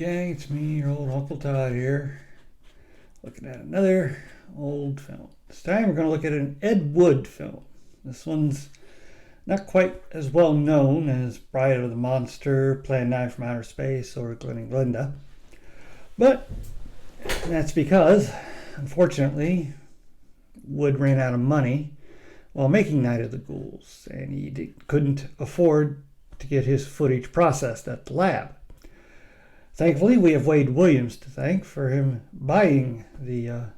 gang, it's me, your old Uncle Todd here, looking at another old film. This time we're going to look at an Ed Wood film. This one's not quite as well known as Bride of the Monster, Plan 9 from Outer Space, or Glenn and Glenda. But that's because, unfortunately, Wood ran out of money while making Night of the Ghouls, and he couldn't afford to get his footage processed at the lab. Thankfully, we have Wade Williams to thank for him buying the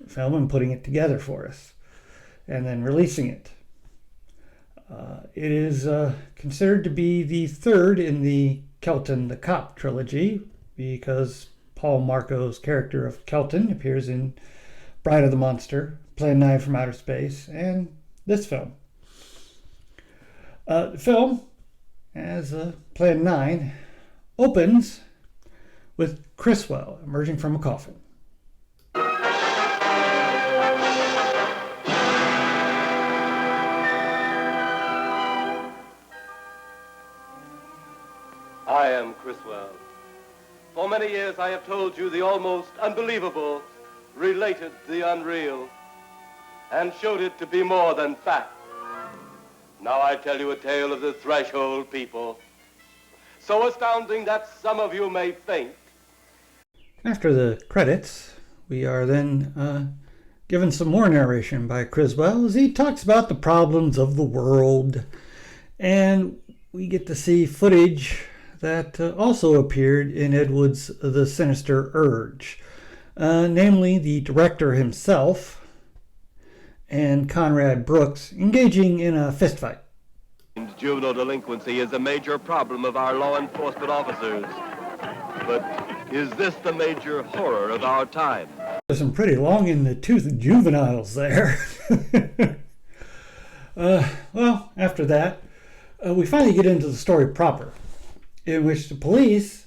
film and putting it together for us, and then releasing it. It is considered to be the third in the Kelton the Cop trilogy, because Paul Marco's character of Kelton appears in Bride of the Monster, Plan 9 from Outer Space, and this film. The film, as Plan 9, opens with Criswell emerging from a coffin. I am Criswell. For many years I have told you the almost unbelievable, related the unreal, and showed it to be more than fact. Now I tell you a tale of the threshold people, so astounding that some of you may faint. After the credits, we are then given some more narration by Criswell as he talks about the problems of the world, and we get to see footage that also appeared in Ed Wood's The Sinister Urge, namely the director himself and Conrad Brooks engaging in a fistfight. Juvenile delinquency is a major problem of our law enforcement officers. But is this the major horror of our time? There's some pretty long in the tooth juveniles there. Well, after that, we finally get into the story proper, in which the police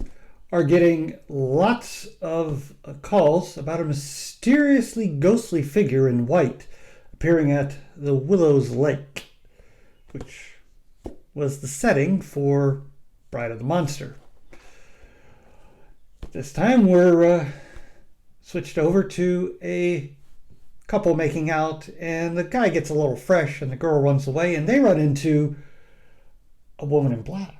are getting lots of calls about a mysteriously ghostly figure in white appearing at the Willows Lake, which was the setting for Bride of the Monster. This time we're switched over to a couple making out, and the guy gets a little fresh and the girl runs away, and they run into a woman in black.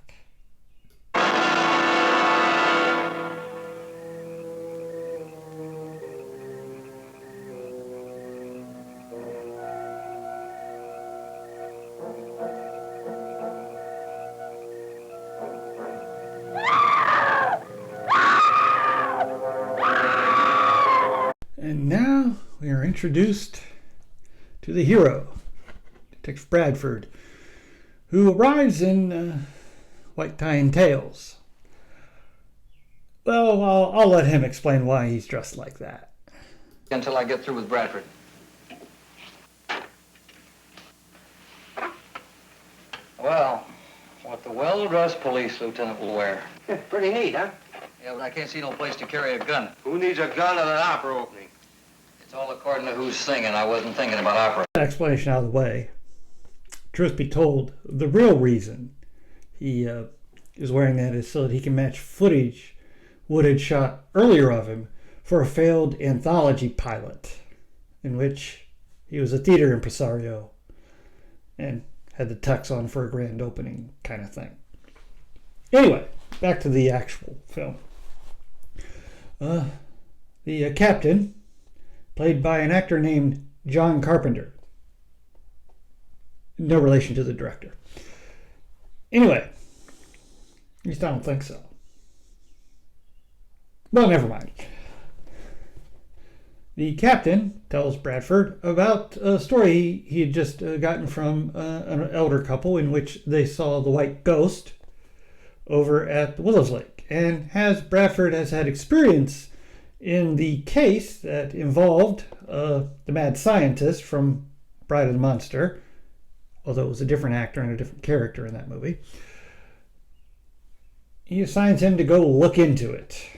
And now we are introduced to the hero, Detective Bradford, who arrives in white tie and tails. Well, I'll let him explain why he's dressed like that. Until I get through with Bradford. Well, what the well-dressed police lieutenant will wear. Pretty neat, huh? Yeah, but I can't see no place to carry a gun. Who needs a gun at an opera opening? It's all according to who's singing. I wasn't thinking about opera. Explanation out of the way. Truth be told, the real reason he is wearing that is so that he can match footage Wood had shot earlier of him for a failed anthology pilot in which he was a theater impresario and had the tux on for a grand opening kind of thing. Anyway, back to the actual film. The captain, played by an actor named John Carpenter. No relation to the director. Anyway, at least I don't think so. Well, never mind. The captain tells Bradford about a story he had just gotten from an elder couple in which they saw the white ghost over at the Willows Lake, and Bradford has had experience in the case that involved the mad scientist from Bride of the Monster, although it was a different actor and a different character in that movie. He assigns him to go look into it,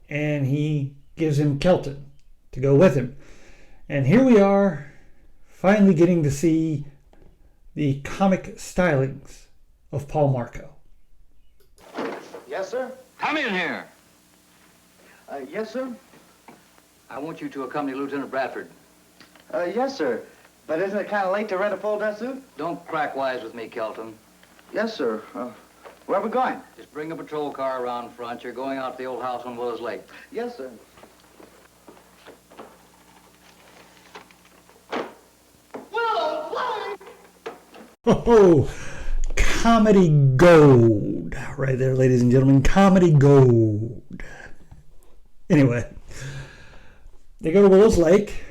and he gives him Kelton to go with him. And here we are, finally getting to see the comic stylings of Paul Marco. Yes, sir? Come in here. Yes, sir? I want you to accompany Lieutenant Bradford. Yes, sir. But isn't it kind of late to rent a full dress suit? Don't crack wise with me, Kelton. Yes, sir. Where are we going? Just bring a patrol car around front. You're going out to the old house on Willows Lake. Yes, sir. Oh, comedy gold. Right there, ladies and gentlemen. Comedy gold. Anyway, they go to Willows Lake,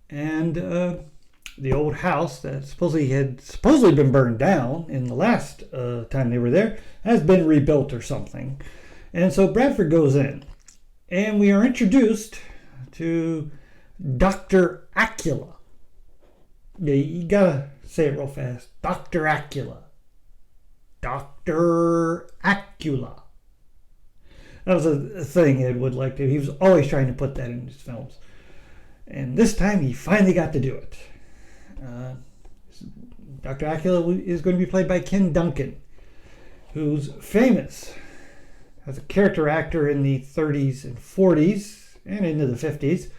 and the old house that supposedly been burned down in the last time they were there has been rebuilt or something. And so Bradford goes in, and we are introduced to Dr. Acula. Yeah, you gotta say it real fast. Dr. Acula. Dr. Acula. That was a thing Ed would like to. He was always trying to put that in his films. And this time he finally got to do it. Dr. Acula is going to be played by Ken Duncan, who's famous as a character actor in the 30s and 40s and into the 50s,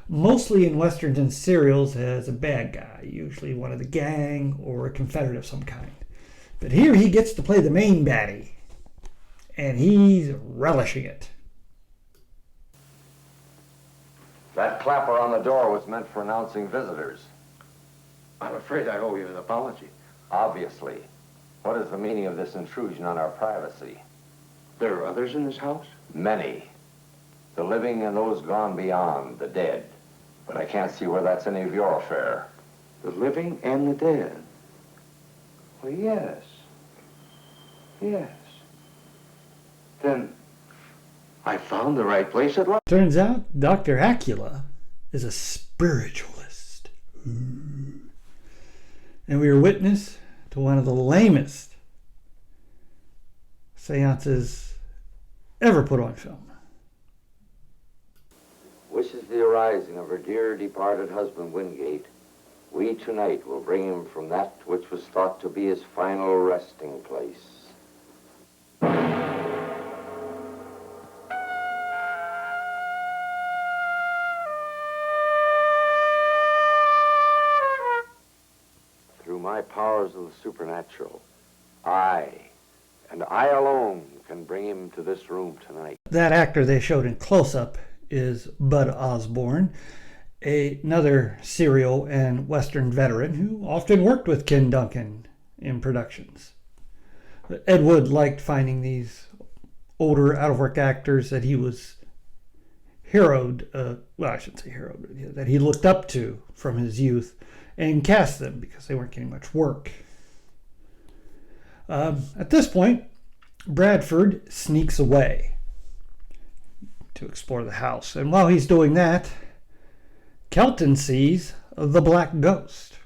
mostly in westerns and serials as a bad guy, usually one of the gang or a Confederate of some kind. But here he gets to play the main baddie, and he's relishing it. That clapper on the door was meant for announcing visitors. I'm afraid I owe you an apology. Obviously. What is the meaning of this intrusion on our privacy? There are others in this house? Many. The living and those gone beyond, the dead. But I can't see where that's any of your affair. The living and the dead? Well, yes. Yes. Then I found the right place at last. Turns out Dr. Acula is a spiritualist. And we are witness to one of the lamest seances ever put on film. Wishes the arising of her dear departed husband Wingate, we tonight will bring him from that which was thought to be his final resting place. Through my powers of the supernatural, I, and I alone, can bring him to this room tonight. That actor they showed in close-up is Bud Osborne, another serial and Western veteran who often worked with Ken Duncan in productions. Ed Wood liked finding these older, out-of-work actors that he was I shouldn't say heroed, that he looked up to from his youth, and cast them because they weren't getting much work. At this point, Bradford sneaks away to explore the house. And while he's doing that, Kelton sees the black ghost.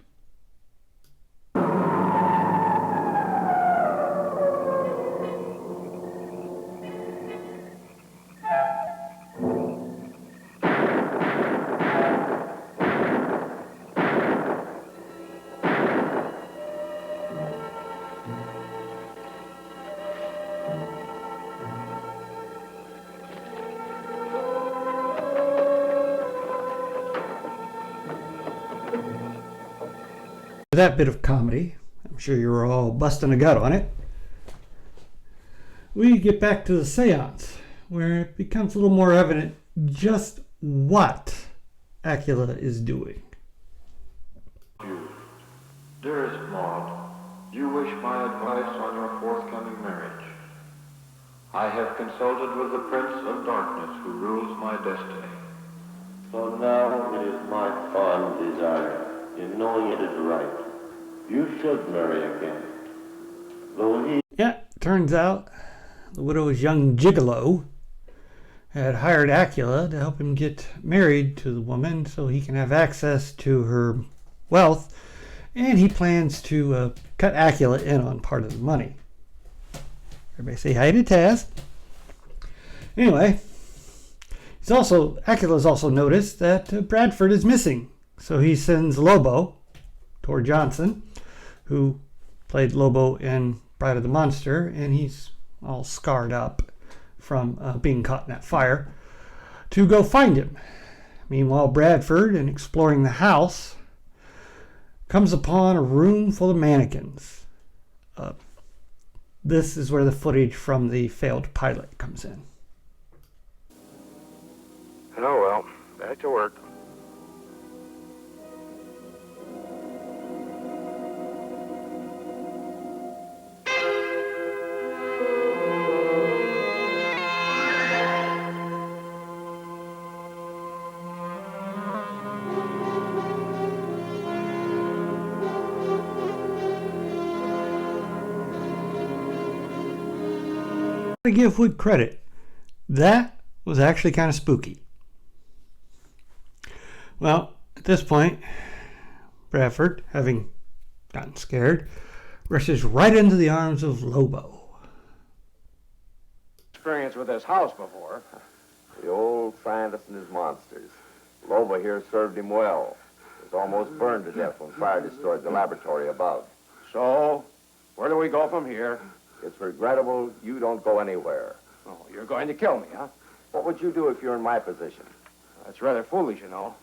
That bit of comedy, I'm sure you were all busting a gut on it. We get back to the seance, where it becomes a little more evident just what Acula is doing. Dearest Maud, you wish my advice on your forthcoming marriage. I have consulted with the Prince of Darkness who rules my destiny. So now it is my fond desire, in knowing it is right, you should marry again. Though Yeah, turns out the widow's young gigolo had hired Acula to help him get married to the woman so he can have access to her wealth, and he plans to cut Acula in on part of the money. Everybody say hi to Taz. Anyway, Acula's also noticed that Bradford is missing, so he sends Lobo, Tor Johnson, who played Lobo in Bride of the Monster, and he's all scarred up from being caught in that fire, to go find him. Meanwhile, Bradford, in exploring the house, comes upon a room full of mannequins. This is where the footage from the failed pilot comes in. Oh, well, back to work. To give Wood credit, that was actually kind of spooky. Well, at this point, Bradford, having gotten scared, rushes right into the arms of Lobo. Experience with this house before. The old scientist and his monsters. Loba here served him well. Was almost burned to death when fire destroyed the laboratory above. So, where do we go from here? It's regrettable you don't go anywhere. Oh, you're going to kill me, huh? What would you do if you're in my position? That's rather foolish, you know.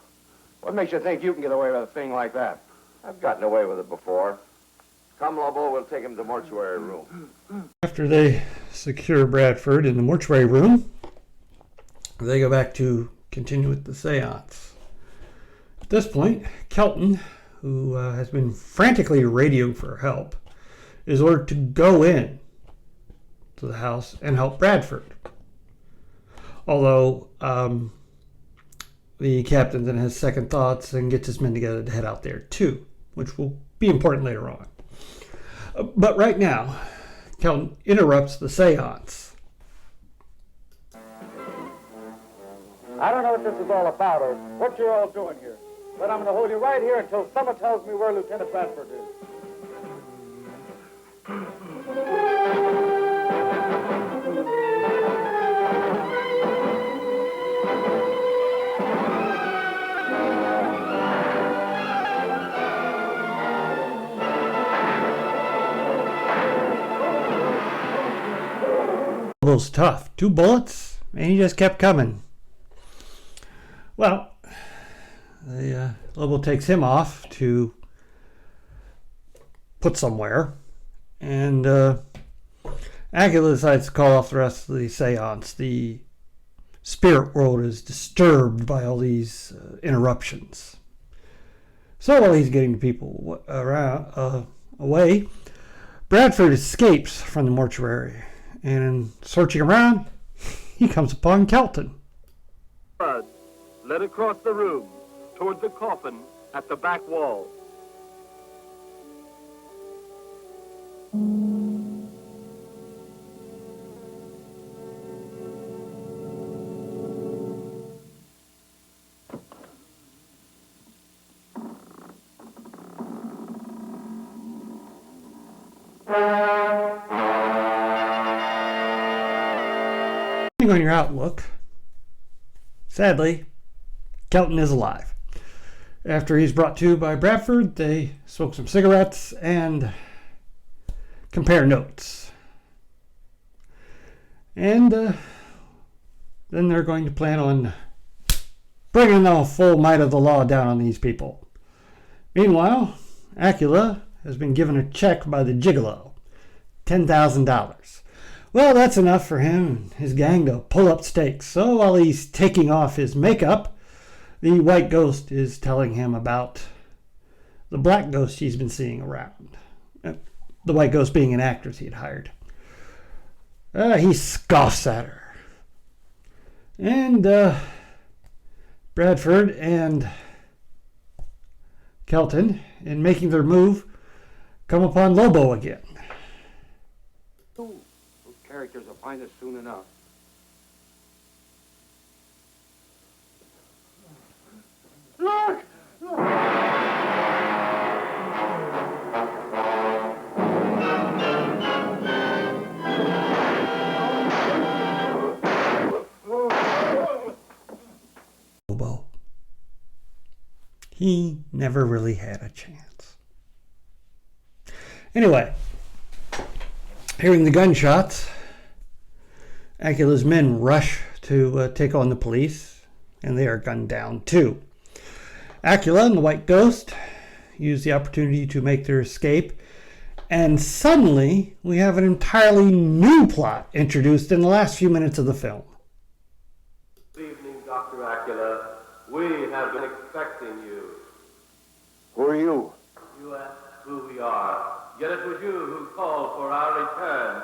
What makes you think you can get away with a thing like that? I've gotten away with it before. Come, Lobo, we'll take him to the mortuary room. After they secure Bradford in the mortuary room, they go back to continue with the seance. At this point, Kelton, who has been frantically radioing for help, is ordered to go in to the house and help Bradford. Although the captain then has second thoughts and gets his men together to head out there too, which will be important later on. But right now, Kelton interrupts the seance. I don't know what this is all about or what you're all doing here, but I'm going to hold you right here until someone tells me where Lieutenant Bradford is. Lobo's tough. 2 bullets, and he just kept coming. Well, Lobo takes him off to put somewhere, and Agula decides to call off the rest of the seance. The spirit world is disturbed by all these interruptions. So while he's getting people away, Bradford escapes from the mortuary, and in searching around, he comes upon Kelton. Led across the room toward the coffin at the back wall. Depending on your outlook, sadly, Kelton is alive. After he's brought to by Bradford, they smoke some cigarettes and compare notes. And then they're going to plan on bringing the full might of the law down on these people. Meanwhile, Acula has been given a check by the gigolo, $10,000. Well, that's enough for him and his gang to pull up stakes. So while he's taking off his makeup, the white ghost is telling him about the black ghost he's been seeing around. The white ghost being an actress he had hired. He scoffs at her. And Bradford and Kelton, in making their move, come upon Lobo again. Those characters will find us soon enough. Look! Lobo. He never really had a chance. Anyway, hearing the gunshots, Acula's men rush to take on the police. and they are gunned down too. Acula and the White Ghost use the opportunity to make their escape, and suddenly we have an entirely new plot introduced in the last few minutes of the film. Good evening, Dr. Acula. We have been expecting you. Who are you? You asked who we are, yet it was you who called for our return.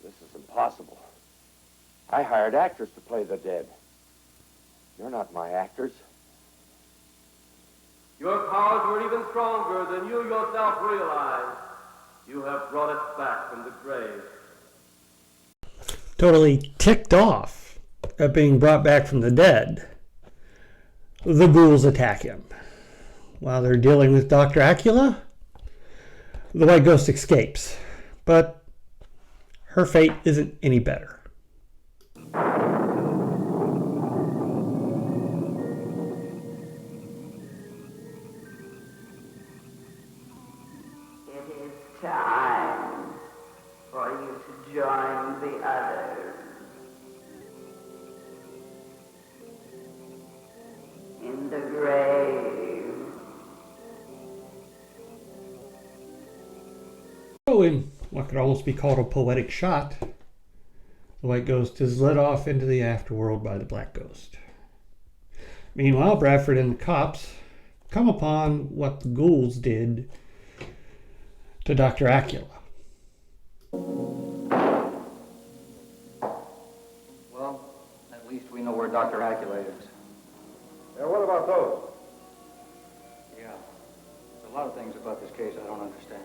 This is impossible. I hired actors to play the dead. You're not my actors. Your powers were even stronger than you yourself realized. You have brought us back from the grave. Totally ticked off at being brought back from the dead, the ghouls attack him. While they're dealing with Dr. Acula, the White Ghost escapes, but her fate isn't any better. It is time for you to join the others in the grave. So in what could almost be called a poetic shot, the White Ghost is led off into the afterworld by the Black Ghost. Meanwhile, Bradford and the cops come upon what the ghouls did to Dr. Acula. Well, at least we know where Dr. Acula is. Yeah, what about those? Yeah. There's a lot of things about this case I don't understand.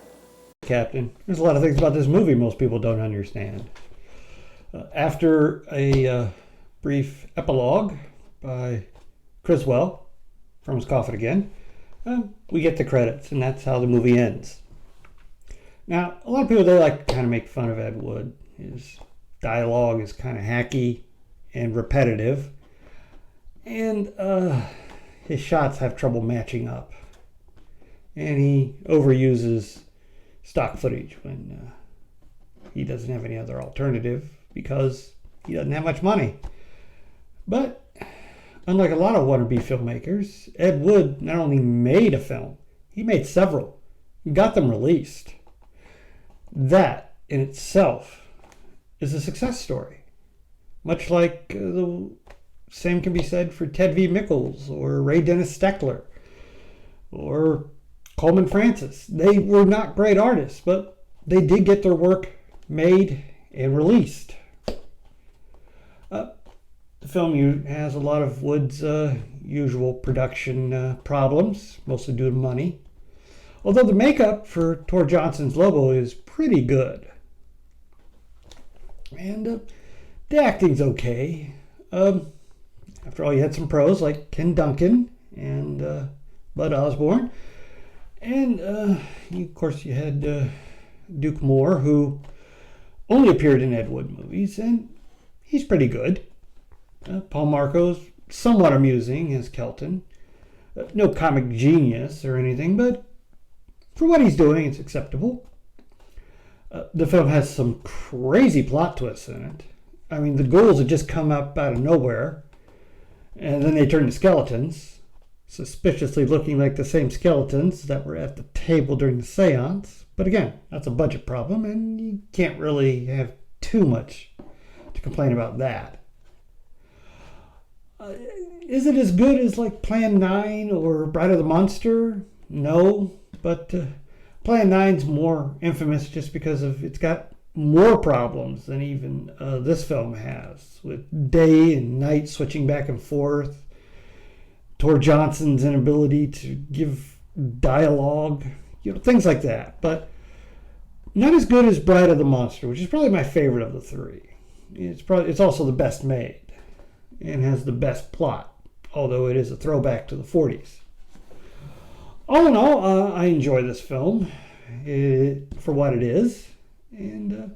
Captain, there's a lot of things about this movie most people don't understand. After a brief epilogue by Criswell from his coffin again, we get the credits, and that's how the movie ends. Now, a lot of people, they like to kind of make fun of Ed Wood. His dialogue is kind of hacky and repetitive, and his shots have trouble matching up. And he overuses stock footage when he doesn't have any other alternative because he doesn't have much money. But unlike a lot of wannabe filmmakers, Ed Wood not only made a film, he made several, and got them released. That in itself is a success story. Much like the same can be said for Ted V. Mickles or Ray Dennis Steckler or Coleman Francis. They were not great artists, but they did get their work made and released. The film has a lot of Wood's usual production problems, mostly due to money. Although the makeup for Tor Johnson's Lobo is pretty good. And the acting's okay. After all, you had some pros like Ken Duncan and Bud Osborne. And, of course, you had Duke Moore, who only appeared in Ed Wood movies, and he's pretty good. Paul Marco's somewhat amusing as Kelton. No comic genius or anything, but for what he's doing, it's acceptable. The film has some crazy plot twists in it. I mean, the ghouls had just come up out of nowhere, and then they turn to skeletons, suspiciously looking like the same skeletons that were at the table during the seance. But again, that's a budget problem, and you can't really have too much to complain about that. Is it as good as like Plan 9 or Bride of the Monster? No, but Plan 9's more infamous just because of it's got more problems than even this film has, with day and night switching back and forth, Tor Johnson's inability to give dialogue, things like that. But not as good as Bride of the Monster, which is probably my favorite of the three. It's also the best made and has the best plot, although it is a throwback to the 40s. All in all, I enjoy this film for what it is, and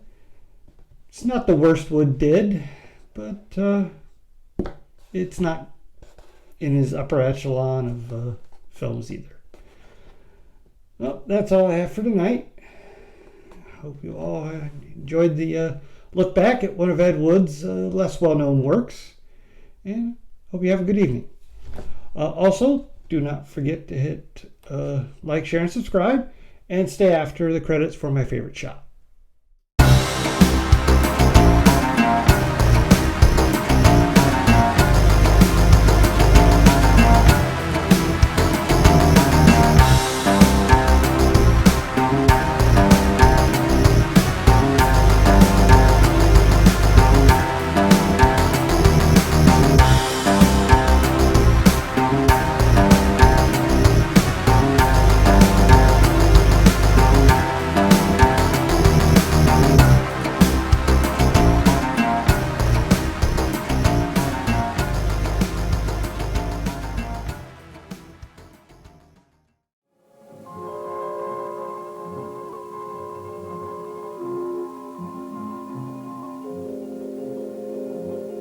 it's not the worst Wood did, but it's not in his upper echelon of films either. Well, that's all I have for tonight. Hope you all enjoyed the look back at one of Ed Wood's less well-known works. and hope you have a good evening. Also, do not forget to hit like, share, and subscribe, and stay after the credits for my favorite shot.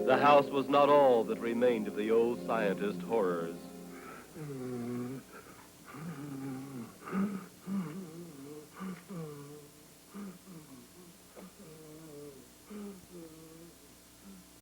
The house was not all that remained of the old scientist horrors.